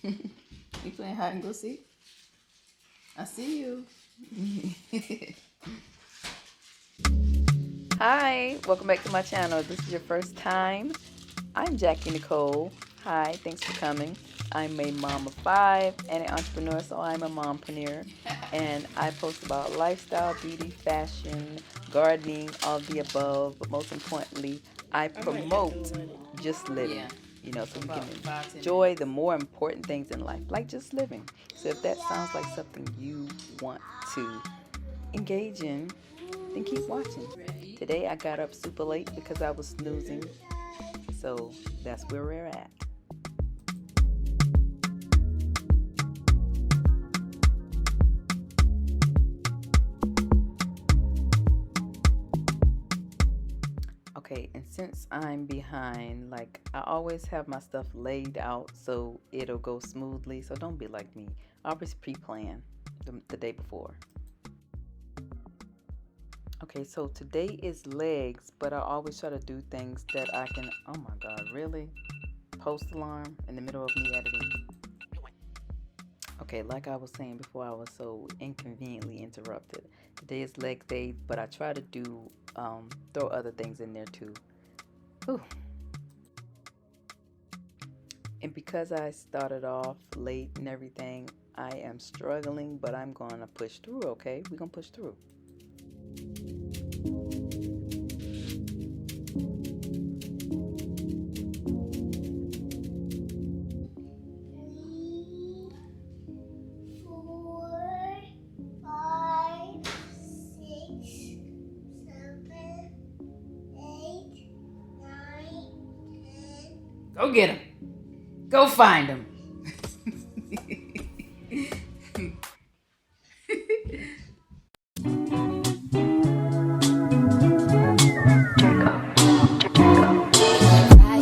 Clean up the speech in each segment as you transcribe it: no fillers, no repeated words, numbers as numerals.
You playing hide and go seek? I see you. Hi, welcome back to my channel. If this is your first time, I'm Jackie Nicole. Hi, thanks for coming. I'm a mom of 5 and an entrepreneur, so I'm a mompreneur. And I post about lifestyle, beauty, fashion, gardening, all of the above. But most importantly, I promote just living. Yeah. You know, so we can enjoy the more important things in life, like just living. So if that sounds like something you want to engage in, then keep watching. Today I got up super late because I was snoozing. So that's where we're at. Okay, and since I'm behind, like I always have my stuff laid out so it'll go smoothly. So don't be like me. I always pre-plan the day before. Okay, so today is legs, but I always try to do things that I can. Oh my God, really? Post alarm in the middle of me editing. Okay, like I was saying before, I was so inconveniently interrupted. Today is leg day, but I try to do throw other things in there too. Whew. And because I started off late and everything, I am struggling, but I'm gonna push through. Okay, we're gonna push through. Go get him. Go find him.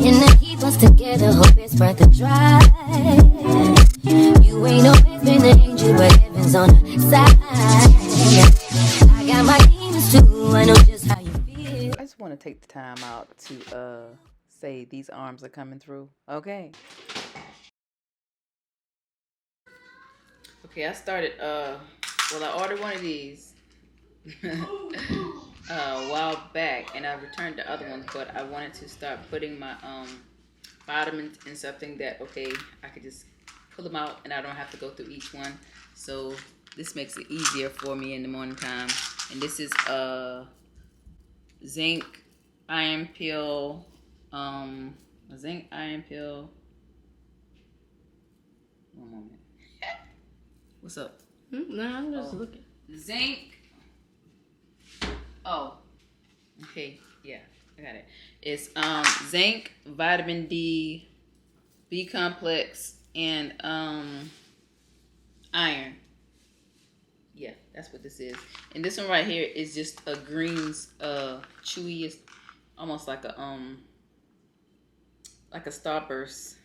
In the heat once together, hope it's worth a try. You ain't always been an angel, but heaven's on the side. I got my demons too, I know just how you feel. I just want to take the time out to say these arms are coming through. Okay. Okay, I started well, I ordered one of these a while back, and I returned the other ones, but I wanted to start putting my vitamins in something that, okay, I could just pull them out and I don't have to go through each one. So this makes it easier for me in the morning time. And this is zinc iron pill, zinc iron pill. One moment. What's up? No, I'm just looking. Zinc. Oh, okay, yeah, I got it. It's zinc, vitamin D, B complex, and iron. Yeah, that's what this is. And this one right here is just a greens, chewy. It's almost like a Starburst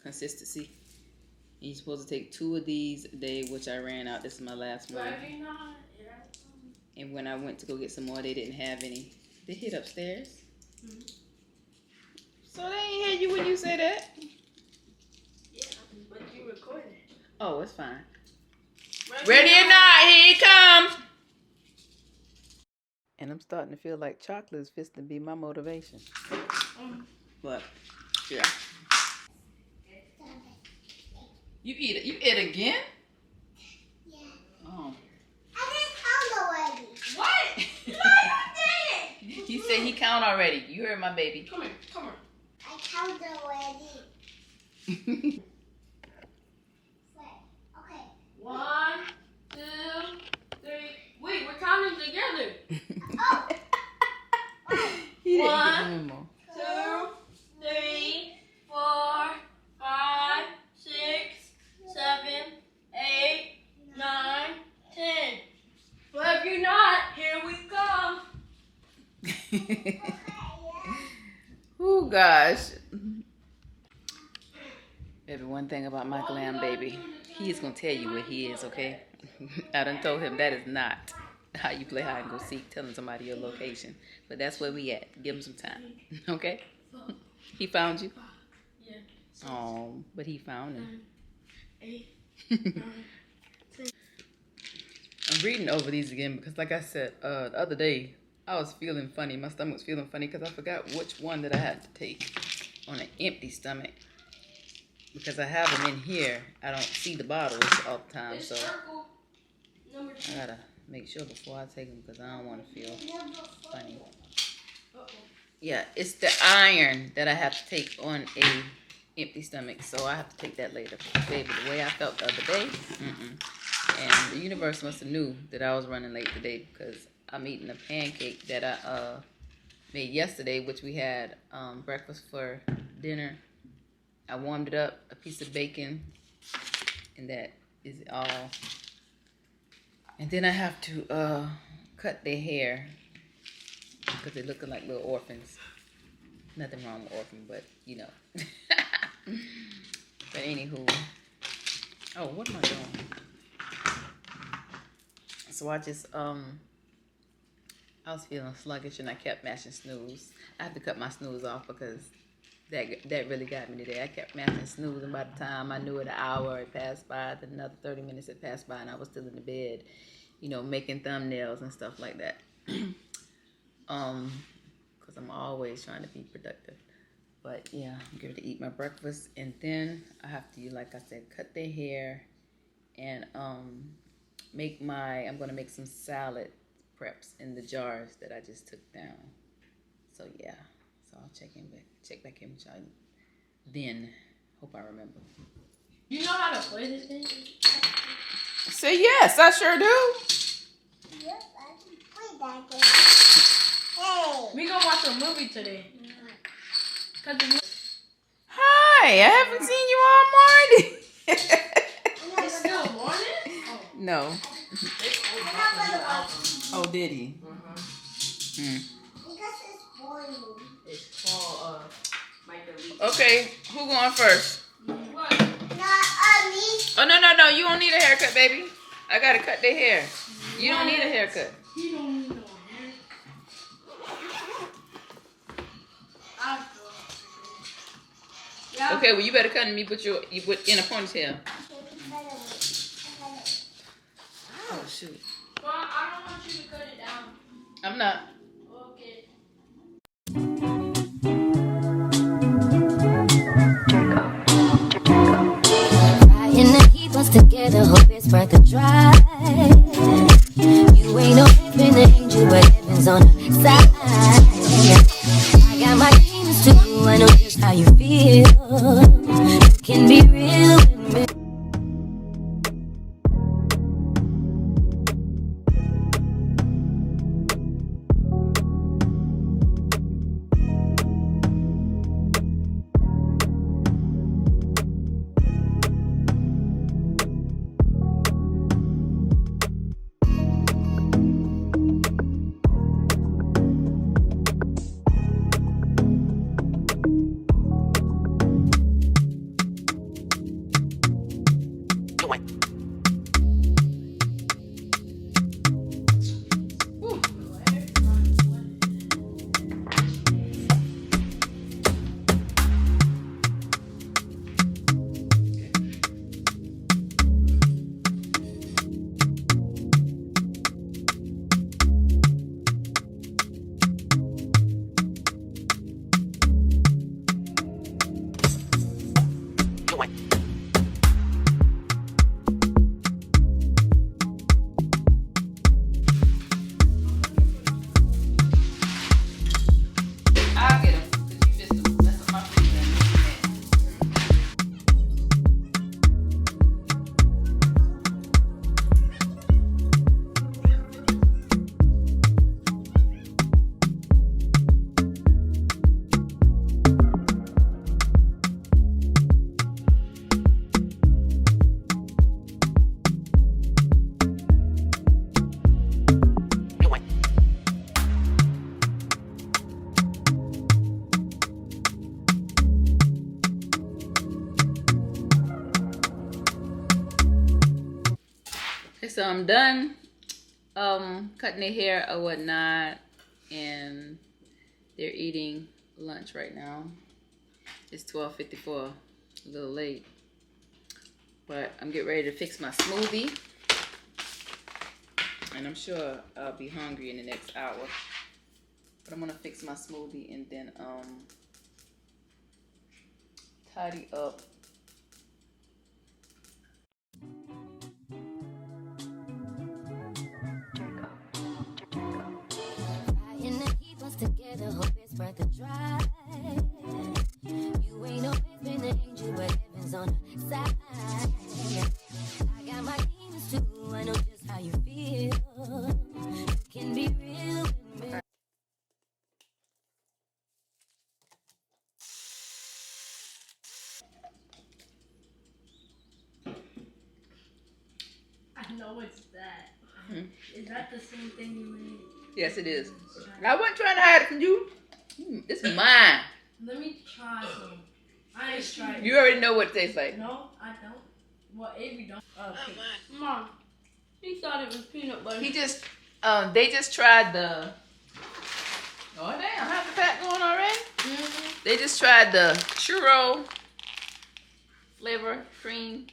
consistency. And you're supposed to take 2 of these a day, which I ran out. This is my last one. And when I went to go get some more, they didn't have any. They hid upstairs. Mm-hmm. So they ain't hear you when you say that. Yeah, but you recorded. Oh, it's fine. Ready or not, here he comes. And I'm starting to feel like chocolate is fixing to be my motivation. But yeah. You eat it. You ate again? Yeah. Oh. I didn't count already. What? No, you didn't. He said he count already. You heard my baby. Come here, come here. I counted already. Wait, okay. 1, 2, 3. Wait, we're counting together. Oh. He didn't get 1, the memo. 2, 3, 4, 5, 6, 7, 8, 9, 10. Well, if you're not, here we come. Oh gosh. Baby, one thing about my glam baby, he is gonna tell you where he is, okay? I done told him that is not how you play hide and go seek, telling somebody your location. But that's where we at. Give him some time. Okay? He found you? Yeah. Oh, but he found him. 8, I'm reading over these again because, like I said, the other day I was feeling funny. My stomach was feeling funny because I forgot which one that I had to take on an empty stomach. Because I have them in here, I don't see the bottles all the time, so I gotta make sure before I take them because I don't want to feel funny. Yeah, it's the iron that I have to take on a empty stomach, so I have to take that later. Baby, the way I felt the other day, and the universe must have knew that I was running late today because I'm eating a pancake that I made yesterday, which we had breakfast for dinner. I warmed it up, a piece of bacon, and that is all. And then I have to cut their hair because they're looking like little orphans. Nothing wrong with orphan, but you know. But anywho, oh, what am I doing? So I just I was feeling sluggish and I kept mashing snooze. I have to cut my snooze off because that really got me today. I kept mashing snooze, and by the time I knew it, an hour had passed by, then another 30 minutes had passed by, and I was still in the bed, you know, making thumbnails and stuff like that. Because I'm always trying to be productive. But yeah, I'm going to eat my breakfast, and then I have to, like I said, cut their hair, and I'm going to make some salad preps in the jars that I just took down. So yeah, so I'll check back in with y'all then. Hope I remember. You know how to play this game? Say yes, I sure do. Yes, I can play that game. Hey. We gonna watch a movie today. Hi, I haven't seen you all morning. It's still morning? No. Oh, did he? Because it's boring. It's called Okay, who going first? what? Not me. Oh, no, you don't need a haircut, baby. I gotta cut their hair. You don't need a haircut. You don't need no hair. Yeah. Okay, well, you better cut me, put you in a ponytail. Oh, shoot. Well, I don't want you to cut it down. I'm not. Okay. Trying to keep us together, hope it's worth the drive. You ain't no heaven angel, but heaven's on the side. I got my demons too, I know just how you feel. You can be real with me. I'll get him, because you missed him. That's what my freezing. So I'm done cutting their hair or whatnot, and they're eating lunch right now. It's 12:54, a little late, But I'm getting ready to fix my smoothie. And I'm sure I'll be hungry in the next hour. But I'm gonna fix my smoothie and then tidy up. In the keep us together, hope it's worth the drive. You ain't always been an angel, but heaven's on the side. I got my demons too, I know just how you feel. You can be real with me. I know it's that. Is that the same thing you made? Yes, it is. I wasn't trying to hide it from you. This is mine. Let me try some. I ain't tried. You already know what it tastes like. No, I don't. Well, Avery don't. Okay. Mom, he thought it was peanut butter. He just, they just tried the. Oh damn! How's the pack going already? They just tried the churro flavor cream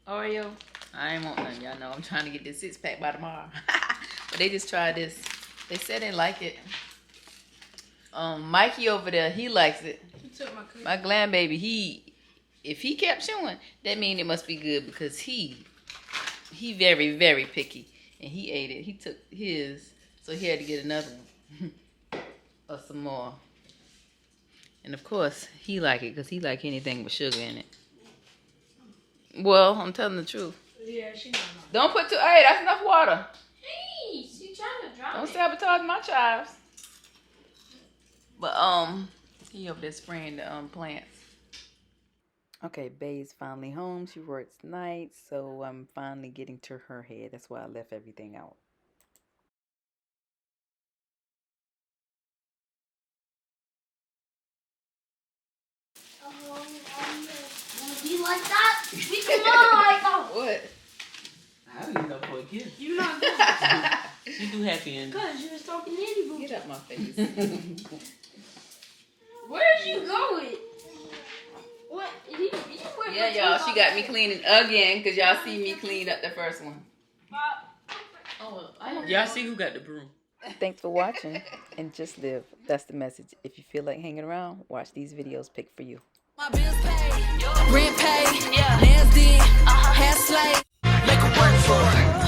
Oreo. I ain't want none, y'all know. I'm trying to get this 6-pack by tomorrow. But they just tried this. They said they like it. Mikey over there, he likes it. He took my cookie. My glam baby, if he kept chewing, that means it must be good because he very, very picky. And he ate it. He took his, so he had to get another one. Or some more. And of course, he like it because he like anything with sugar in it. Well, I'm telling the truth. Yeah, she knows. Don't put too, hey, that's enough water. Hey, she trying to drop Don't it. sabotage my chives. But, he over there spraying the, plants. Okay, Bae's finally home. She works nights, so I'm finally getting to her head. That's why I left everything out. You like that? We come on, like that. What? I don't even know for a gift. You not good. She do happy ending. Because you was talking nitty boo. Get out my face. Where'd you go with? What? You went Yeah, y'all, she got me cleaning again because y'all see me clean up the first one. Oh, Y'all see who got the broom? Thanks for watching and just live. That's the message. If you feel like hanging around, watch these videos picked for you. My bills paid, rent paid, nails did, hair slayed. Make 'em work for it.